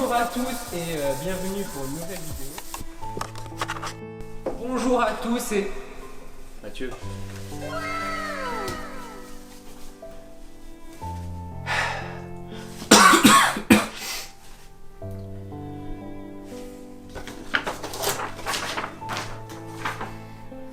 Bonjour à tous et bienvenue pour une nouvelle vidéo. Bonjour à tous et... Mathieu.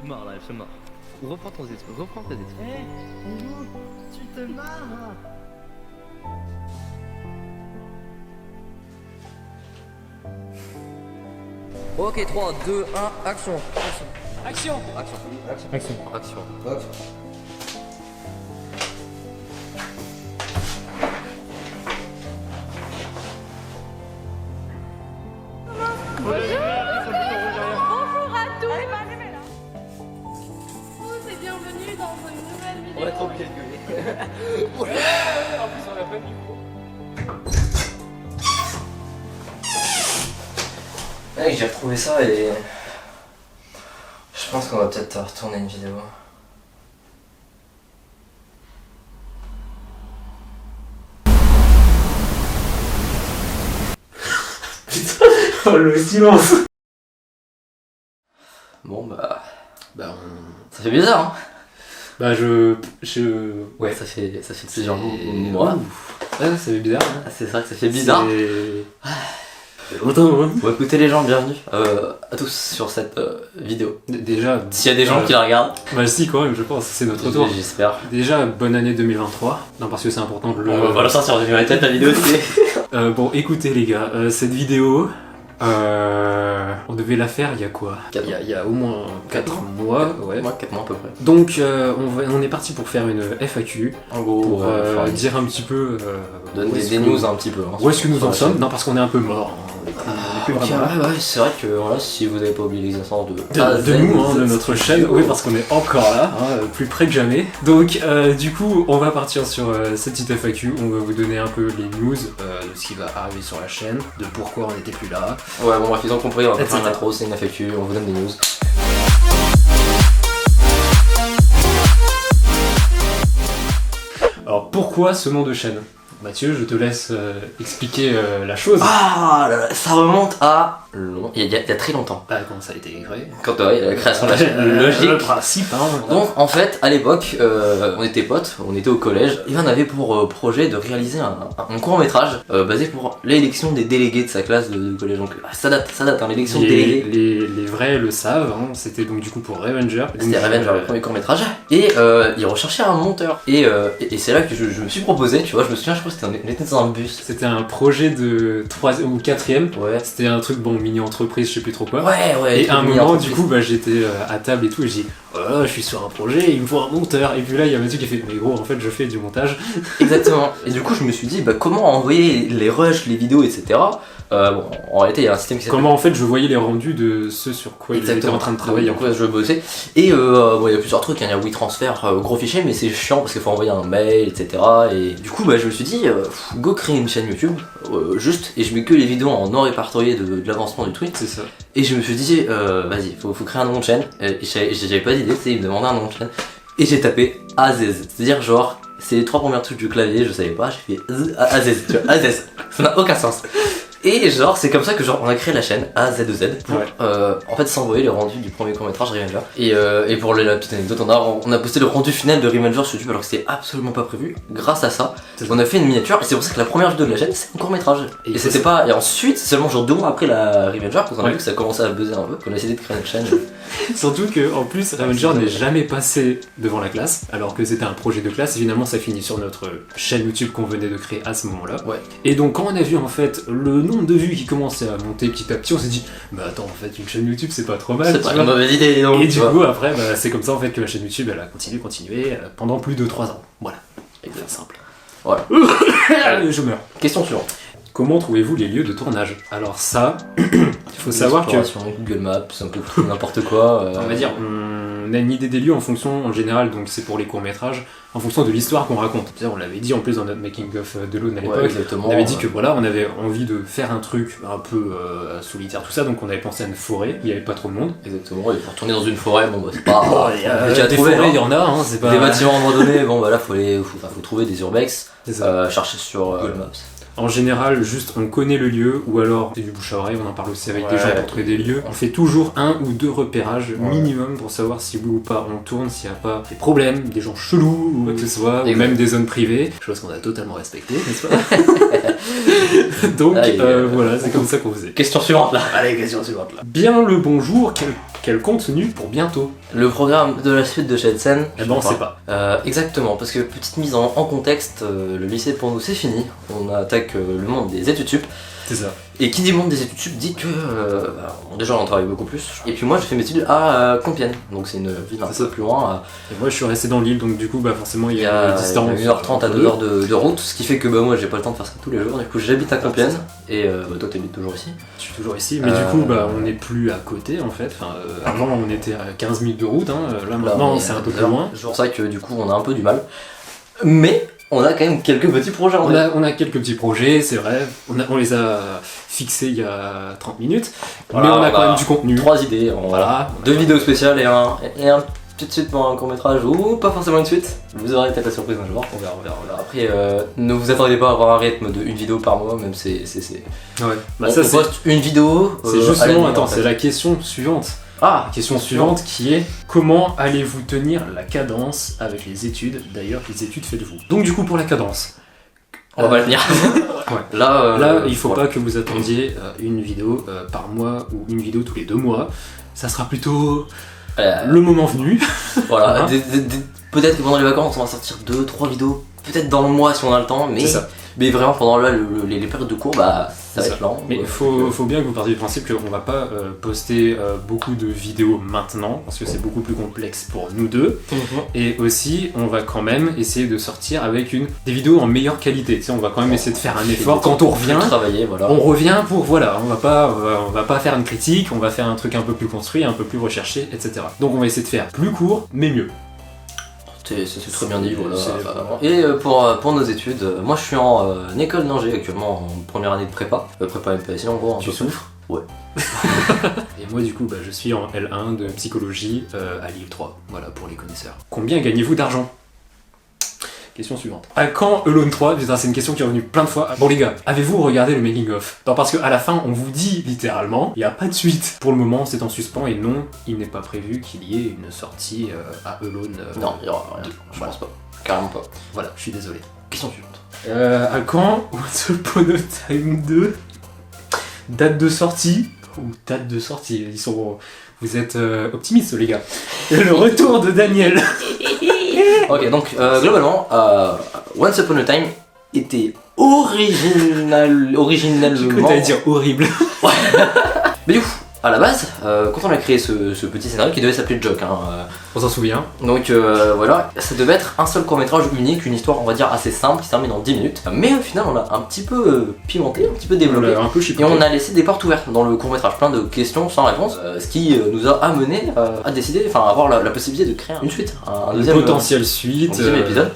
Se marre là, elle se marre. Reprends ton esprit, reprends tes esprits. Hé, bonjour, tu te marres? Ok, 3, 2, 1, action. Action. Action. Bonjour à tous. Tous et bienvenue dans une nouvelle vidéo. On va être obligé de gueuler. En plus on n'a pas de micro. Mec, j'ai retrouvé ça et... Je pense qu'on va peut-être retourner une vidéo. Oh le silence. Bon bah ça fait bizarre hein. Bah Ouais, ça fait plusieurs mois. Ouais, ça fait bizarre. Hein. Ah, c'est vrai que ça fait bizarre. Autant, hein. Bon écoutez les gens, bienvenue à tous sur cette vidéo. Déjà, S'il y a des gens qui la regardent, bah si quand même je pense, c'est notre tour. j'espère. Déjà, bonne année 2023. Non parce que c'est important de le... On va la sortir en 2024 la vidéo c'est... Bon écoutez les gars, cette vidéo... on devait la faire il y a quoi? Il y a au moins 4 mois, ouais. Moi 4 mois à peu près. Donc on est parti pour faire une FAQ, En gros, pour dire un petit peu donne où est-ce des que- news un petit peu. Hein, où est-ce que nous sur en la sommes. chaîne. Non parce qu'on est un peu mort, hein. On est plus vraiment là. Ouais, c'est vrai que voilà, si vous n'avez pas oublié l'existence de De nous, hein, de notre chaîne, oui parce qu'on est encore là, hein, plus près que jamais. Donc du coup on va partir sur cette petite FAQ, on va vous donner un peu les news de ce qui va arriver sur la chaîne, de pourquoi on n'était plus là. Ouais, bon, bref, ils ont compris, on va pas Etc. faire une intro, c'est une FAQ, on vous donne des news. Alors pourquoi ce nom de chaîne? Mathieu, je te laisse expliquer la chose. Ah là là, ça remonte à... long. Il y a très longtemps. Bah, comment ça a été créé? Quand il y a la création de la chaîne, Le logique. principe, hein. Donc en fait, à l'époque, on était potes, on était au collège, et on avait pour projet de réaliser un court-métrage basé pour l'élection des délégués de sa classe de collège. Donc ça date, hein, l'élection des délégués. Les vrais le savent, hein. C'était donc du coup pour Revenger. C'était Revenger, le premier court-métrage. Et ils recherchaient un monteur. Et c'est là que je me suis proposé, tu vois, je me souviens, je crois que on était dans un bus. C'était un projet de 3e ou 4e. Ouais. C'était un truc, bon, mini-entreprise, je sais plus trop quoi. Ouais. Et à un moment, du coup, bah, j'étais à table et tout, et j'ai dit, oh, je suis sur un projet, il me faut un monteur. Et puis là, il y a Mathieu qui a fait, mais gros, en fait, je fais du montage. Exactement. Et du coup, je me suis dit, bah, comment envoyer les rushs, les vidéos, etc. Bon, en réalité, il y a un système qui s'appelle... Comment en fait je voyais les rendus de ce sur quoi il était en train de travailler. Donc, ouais, je bossais. Et bon, il y a plusieurs trucs, hein. Il y a WeTransfer, gros fichier, mais c'est chiant parce qu'il faut envoyer un mail, etc. Et du coup, bah, je me suis dit, go créer une chaîne YouTube, juste, et je mets que les vidéos en non répertorié de l'avancement du tweet. C'est ça. Et je me suis dit, vas-y, faut créer un nom de chaîne. Et j'avais pas d'idée, il me demandait un nom de chaîne. Et j'ai tapé Azez, c'est-à-dire genre, c'est les 3 premières touches du clavier, je savais pas, j'ai fait Azez, tu vois, Azez, ça n'a aucun sens. Et genre, c'est comme ça que genre on a créé la chaîne AZZ pour en fait s'envoyer le rendu du premier court-métrage Revenger. Et pour la petite anecdote, on a posté le rendu final de Revenger sur YouTube alors que c'était absolument pas prévu. Grâce à ça, on a fait une miniature et c'est pour ça que la première vidéo de la chaîne c'est un court-métrage. Et c'était pas. Et ensuite, seulement genre 2 mois après la Revenger, qu'on a vu que ça commençait à buzzer un peu, qu'on a décidé de créer une chaîne. Surtout que en plus Revenger n'est jamais passé devant la classe, alors que c'était un projet de classe, et finalement ça finit sur notre chaîne YouTube qu'on venait de créer à ce moment-là. Ouais. Et donc quand on a vu en fait le nombre de vues qui commençait à monter petit à petit, on s'est dit bah attends en fait une chaîne YouTube c'est pas trop mal. C'est pas une mauvaise idée donc. Et du coup après bah, c'est comme ça en fait que la chaîne YouTube elle a continué pendant plus de 3 ans. Voilà. C'est simple. Voilà. Je meurs. Question suivante. Comment trouvez-vous les lieux de tournage? Alors ça, il faut savoir que Google Maps, c'est un peu tout n'importe quoi. on va dire, on a une idée des lieux en fonction, en général, donc c'est pour les courts-métrages, en fonction de l'histoire qu'on raconte. C'est-à-dire, on l'avait dit en plus dans notre making-of de l'Aune à l'époque, exactement. on avait dit que voilà, on avait envie de faire un truc un peu solitaire, tout ça, donc on avait pensé à une forêt, il n'y avait pas trop de monde. Exactement, et pour tourner dans une forêt, bon bah c'est pas... Déjà des forêts, il y en a, hein, c'est pas... Des bâtiments abandonnés, bon bah là faut trouver des urbex, C'est ça. chercher sur Google Maps. En général, juste on connaît le lieu, ou alors c'est du bouche à oreille, on en parle aussi avec des gens pour trouver des lieux. On fait toujours 1 ou 2 repérages minimum pour savoir si oui ou pas on tourne, s'il n'y a pas des problèmes, des gens chelous ou quoi que ce soit, ou même des zones privées, chose qu'on a totalement respectée, n'est-ce pas? Donc voilà, c'est comme ça qu'on faisait. Question suivante là. Allez, question suivante là. Bien le bonjour, quel contenu pour bientôt? Le programme de la suite de Shedsen, Eh ben on sait pas. Exactement, parce que petite mise en contexte, le lycée pour nous c'est fini, on attaque le monde des études sup. C'est ça. Et qui dit monde des études sup dit que déjà on travaille beaucoup plus. Et puis moi j'ai fait mes études à Compiègne, donc c'est une ville un peu plus loin. Et moi je suis resté dans l'île, donc du coup bah forcément il y a une distance. 1h30 à 2h de route, ce qui fait que bah moi j'ai pas le temps de faire ça tous les jours. Du coup j'habite à Compiègne et bah, toi t'habites toujours ici. Je suis toujours ici, mais du coup bah on n'est plus à côté en fait. Enfin, avant on était à 15 minutes de route, hein. Là maintenant c'est un peu plus loin. C'est pour ça que du coup on a un peu du mal. Mais on a quand même quelques petits projets en fait. On a quelques petits projets, c'est vrai. On les a fixés il y a 30 minutes. Voilà, mais on a quand même du contenu. 3 idées, voilà. 2 vidéos spéciales et un petite suite pour un court métrage ou pas forcément une suite. Vous aurez peut-être la surprise un jour. On verra. Après, ne vous attendez pas à avoir un rythme de 1 vidéo par mois, même c'est. Ouais. Bah on poste une vidéo. C'est justement, attends, c'est la question suivante. Question suivante qui est comment allez-vous tenir la cadence avec les études? D'ailleurs, les études faites-vous. Donc du coup pour la cadence, on va pas le tenir. Ouais. Là, il faut pas que vous attendiez une vidéo par mois ou une vidéo tous les 2 mois. Ça sera plutôt le moment venu. Voilà. Peut-être que pendant les vacances, on va sortir 2-3 vidéos. Peut-être dans le mois si on a le temps, mais vraiment pendant les périodes de cours, bah ça va être lent. Mais il faut bien que vous partiez du principe qu'on va pas poster beaucoup de vidéos maintenant, parce que c'est beaucoup plus complexe pour nous deux. Et aussi, on va quand même essayer de sortir avec des vidéos en meilleure qualité. Tu sais, on va quand même essayer de faire un effort. Quand on revient, on revient pour on va pas faire une critique, on va faire un truc un peu plus construit, un peu plus recherché, etc. Donc on va essayer de faire plus court, mais mieux. C'est très bien dit, voilà. Et pour nos études, moi je suis en école d'ingé actuellement, en première année de prépa. Prépa MPSI en gros. Tu souffres? Ouais. Et moi du coup, je suis en L1 de psychologie à Lille 3, voilà pour les connaisseurs. Combien gagnez-vous d'argent? Question suivante. À quand Alone 3? Putain, c'est une question qui est revenue plein de fois. Bon les gars, avez-vous regardé le making of? Non, parce qu'à la fin, on vous dit littéralement, il n'y a pas de suite. Pour le moment, c'est en suspens et non, il n'est pas prévu qu'il y ait une sortie à Alone. Non, il n'y aura rien. Je pense pas. Carrément pas. Voilà, je suis désolé. Question suivante. À quand Once Upon a Time 2? Date de sortie? Vous êtes optimistes les gars. Le retour de Daniel. Ok, donc globalement, Once Upon a Time était originellement... J'ai cru que t'allais dire horrible. Ouais. Mais du coup, à la base, quand on a créé ce petit scénario qui devait s'appeler Joke, on s'en souvient. Donc voilà, ça devait être un seul court-métrage unique, une histoire on va dire assez simple qui se termine en 10 minutes. Mais au final on l'a un petit peu pimenté, un petit peu développé. Un peu et on a laissé des portes ouvertes dans le court-métrage, plein de questions sans réponse, ce qui nous a amené à décider, enfin à avoir la possibilité de créer une suite, un deuxième potentielle suite. Un deuxième épisode.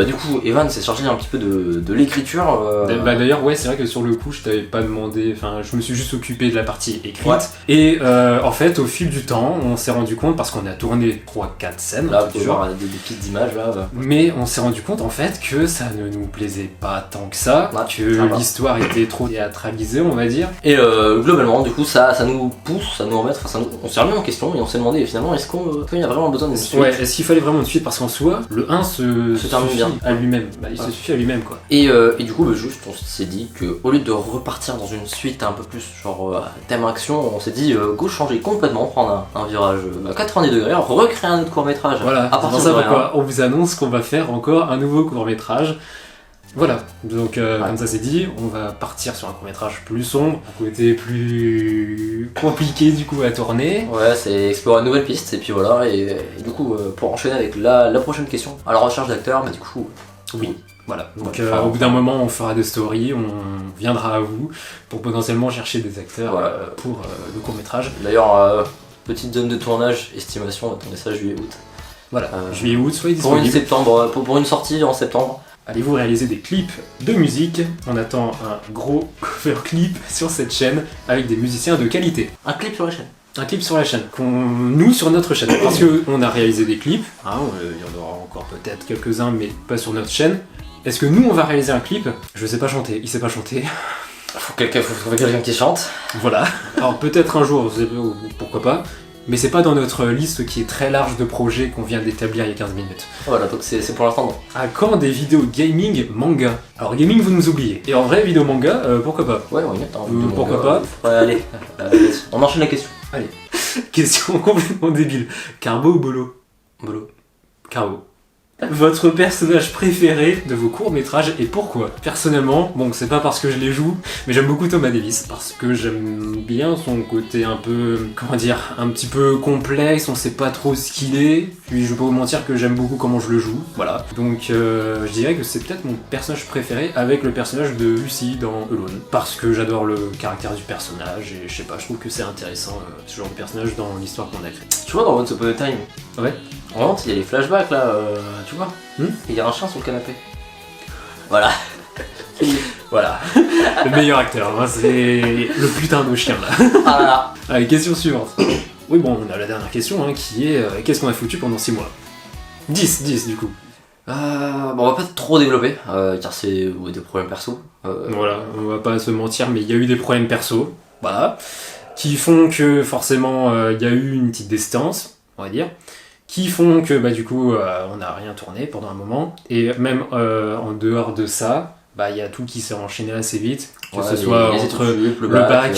Du coup Evan s'est chargé un petit peu de l'écriture. D'ailleurs ouais, c'est vrai que sur le coup je t'avais pas demandé, enfin je me suis juste occupé de la partie écrite. Et en fait au fil du temps on s'est rendu compte, parce qu'on a tourné 3-4 scènes là, tu vois des petites images là. Mais on s'est rendu compte en fait que ça ne nous plaisait pas tant que ça, que l'histoire était trop théâtralisée on va dire. Et globalement du coup ça nous pousse, ça nous remet, on s'est remis en question et on s'est demandé finalement est-ce qu'il y a vraiment besoin d'une suite. Ouais, est-ce qu'il fallait vraiment une suite, parce qu'en soi le 1 se termine bien à lui-même, il se suffit à lui-même quoi. Et du coup juste on s'est dit que au lieu de repartir dans une suite un peu plus genre thème action, on s'est dit go changer complètement, prendre un virage 90 degrés, recréer un autre court-métrage. Voilà, à partir de quoi on vous annonce qu'on va faire encore un nouveau court-métrage. Voilà, donc comme ça c'est dit, on va partir sur un court-métrage plus sombre, un côté plus compliqué du coup à tourner. Ouais, c'est explorer une nouvelle piste, et puis voilà, et du coup pour enchaîner avec la prochaine question, à la recherche d'acteurs, mais du coup... Oui. Voilà, donc au bout d'un moment on fera des stories, on viendra à vous pour potentiellement chercher des acteurs pour le court-métrage. D'ailleurs, petite zone de tournage, estimation, attendez ça juillet-août. Voilà, juillet-août, soyez disponibles. Pour une sortie en septembre. Allez-vous réaliser des clips de musique? On attend un gros cover clip sur cette chaîne avec des musiciens de qualité. Un clip sur la chaîne? Un clip sur la chaîne, nous sur notre chaîne, parce qu'on a réalisé des clips, il y en aura encore peut-être quelques-uns mais pas sur notre chaîne, Est-ce que nous on va réaliser un clip? Je sais pas chanter, il sait pas chanter. Faut trouver quelqu'un qui chante. Voilà. Alors peut-être un jour, pourquoi pas. Mais c'est pas dans notre liste qui est très large de projets qu'on vient d'établir il y a 15 minutes. Voilà, donc c'est pour l'instant non. À quand des vidéos gaming manga? Alors gaming vous nous oubliez. Et en vrai vidéo manga, pourquoi pas? Ouais, on y est. Pourquoi pas? Ouais, allez, vas-y. On enchaîne la question. Allez. Question complètement débile. Carbo ou Bolo? Bolo. Carbo. Votre personnage préféré de vos courts-métrages et pourquoi? Personnellement, bon, c'est pas parce que je les joue, mais j'aime beaucoup Thomas Davis, parce que j'aime bien son côté un peu, comment dire, un petit peu complexe, on sait pas trop ce qu'il est, puis je vais pas vous mentir que j'aime beaucoup comment je le joue, voilà. Donc je dirais que c'est peut-être mon personnage préféré avec le personnage de Lucy dans Alone, parce que j'adore le caractère du personnage, et je sais pas, je trouve que c'est intéressant, ce genre de personnage dans l'histoire qu'on a créée. Tu vois, dans Once Upon a Time, Ouais. vraiment, il y a les flashbacks là, tu vois. Et il y a un chien sur le canapé. Voilà. Voilà, le meilleur acteur, hein, c'est le putain de chien là. Ah là là. Allez, question suivante. Oui, bon, on a la dernière question hein, qui est qu'est-ce qu'on a foutu pendant 6 mois? 10 du coup. Bon, on va pas trop développer, car c'est des problèmes perso. Voilà, on va pas se mentir, mais il y a eu des problèmes perso, voilà, qui font que forcément il y a eu une petite distance, on va dire, qui font que bah du coup on n'a rien tourné pendant un moment, et même en dehors de ça, bah il y a tout qui s'est enchaîné assez vite, que ce soit entre le bac,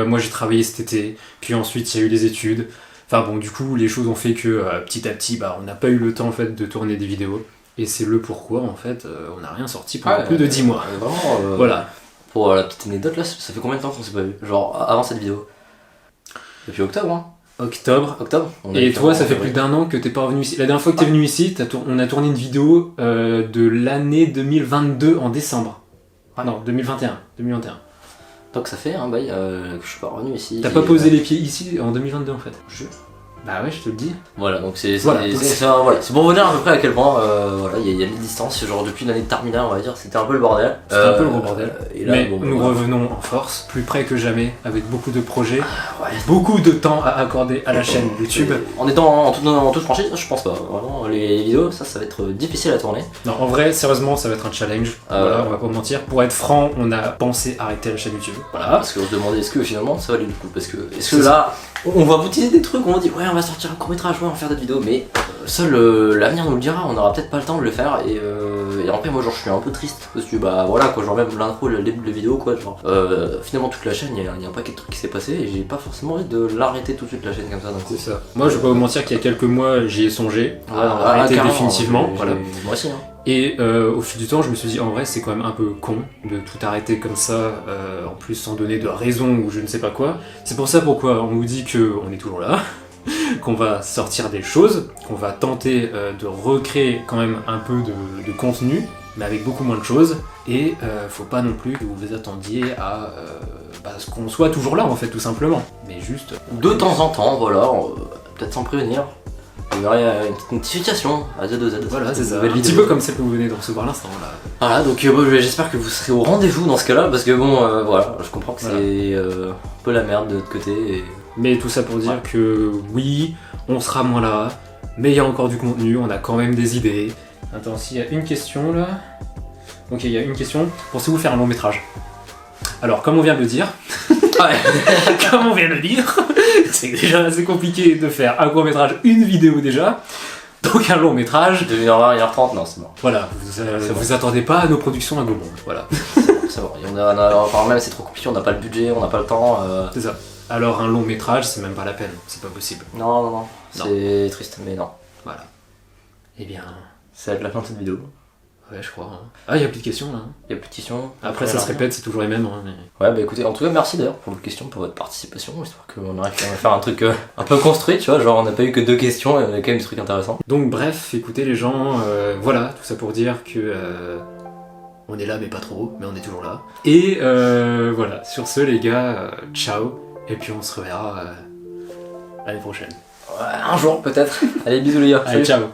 moi j'ai travaillé cet été, puis ensuite il y a eu les études, enfin bon du coup les choses ont fait que petit à petit bah on n'a pas eu le temps en fait de tourner des vidéos, et c'est le pourquoi en fait on n'a rien sorti pendant plus de 10 mois. Vraiment, voilà. Pour la petite anecdote là, ça fait combien de temps qu'on s'est pas vu? Genre avant cette vidéo? Depuis octobre hein? Octobre. Et toi, ça fait plus d'1 an que t'es pas revenu ici. La dernière fois que t'es venu ici, on a tourné une vidéo de l'année 2022 en décembre. Ouais. Non, 2021. Donc ça fait un bail que je suis pas revenu ici. T'as pas posé les pieds ici en 2022 en fait. Bah ouais, je te le dis. Voilà, donc c'est Voilà, c'est pour vous dire à peu près à quel point voilà, il y a des distances, genre depuis l'année de terminale on va dire, c'était un peu le bordel. C'était un peu le gros bordel. Et là, mais bon, nous voilà. revenons en force, plus près que jamais, avec beaucoup de projets, Ouais. beaucoup de temps à accorder à la chaîne YouTube. En étant en toute franchise, je pense pas. Vraiment, les vidéos, ça va être difficile à tourner. Non, en vrai, sérieusement, ça va être un challenge. Voilà, on va pas mentir. Pour être franc, on a pensé arrêter la chaîne YouTube. Voilà. Parce qu'on se demandait est-ce que finalement ça valait le coup. Parce que est-ce que là, on va vous utiliser des trucs, on va dire ouais, on va sortir un court-métrage, ouais, on va faire des vidéos, mais seul l'avenir nous le dira, on aura peut-être pas le temps de le faire. Et après, moi, genre, je suis un peu triste parce que bah voilà quoi, genre même l'intro, le début de la vidéo, quoi, genre finalement toute la chaîne, il y a un paquet de trucs qui s'est passé et j'ai pas forcément envie de l'arrêter tout de suite la chaîne comme ça d'un coup. C'est ça. Moi, je vais pas vous mentir qu'il y a quelques mois, j'y ai songé à arrêter carrément, définitivement. Voilà. Moi aussi. Hein. Et au fil du temps, je me suis dit, en vrai, c'est quand même un peu con de tout arrêter comme ça, en plus sans donner de raison ou je ne sais pas quoi. C'est pour ça pourquoi on vous dit qu'on est toujours là, qu'on va sortir des choses, qu'on va tenter de recréer quand même un peu de contenu, mais avec beaucoup moins de choses. Et faut pas non plus que vous vous attendiez à ce qu'on soit toujours là, en fait, tout simplement. Mais juste... De temps en temps, voilà, peut-être sans prévenir. Vous verrez une petite notification à Z2Z. Voilà, c'est ça. Nouvelle Un petit vidéo. peu comme celle que vous venez de recevoir à l'instant, là. Voilà, donc j'espère que vous serez au rendez-vous dans ce cas-là, parce que bon, voilà, je comprends que c'est un peu la merde de l'autre côté. Et... Mais tout ça pour dire que oui, on sera moins là, mais il y a encore du contenu, on a quand même des idées. Attends, s'il y a une question là. Ok, il y a une question. Pensez-vous faire un long métrage? Alors, comme on vient de le dire, comme on vient de le dire, c'est déjà assez compliqué de faire un court métrage, une vidéo déjà. Donc un long métrage. De 1h20, 1h30, non, c'est mort. Voilà, vous attendez pas à nos productions à Gaumont. Voilà. C'est bon, enfin, même c'est trop compliqué, on n'a pas le budget, on n'a pas le temps. C'est ça. Alors un long métrage, c'est même pas la peine, c'est pas possible. Non, c'est triste, mais non. Voilà. Eh bien... Ça va être la fin de cette vidéo. Ouais, je crois. Hein. Ah, il y a plus de questions là. Il y a plus de questions. Après, ça se répète, c'est toujours les mêmes. Hein, mais... Ouais, bah écoutez, en tout cas, merci d'ailleurs pour vos questions, pour votre participation. J'espère qu'on arrive à faire un truc un peu construit, tu vois. Genre, on n'a pas eu que 2 questions, et on a quand même des trucs intéressants. Donc, bref, écoutez les gens, voilà, tout ça pour dire que. On est là, mais pas trop, mais on est toujours là. Et voilà, sur ce, les gars, ciao. Et puis, on se reverra l'année prochaine. Ouais, un jour peut-être. Allez, bisous les gars. Allez, Salut. ciao.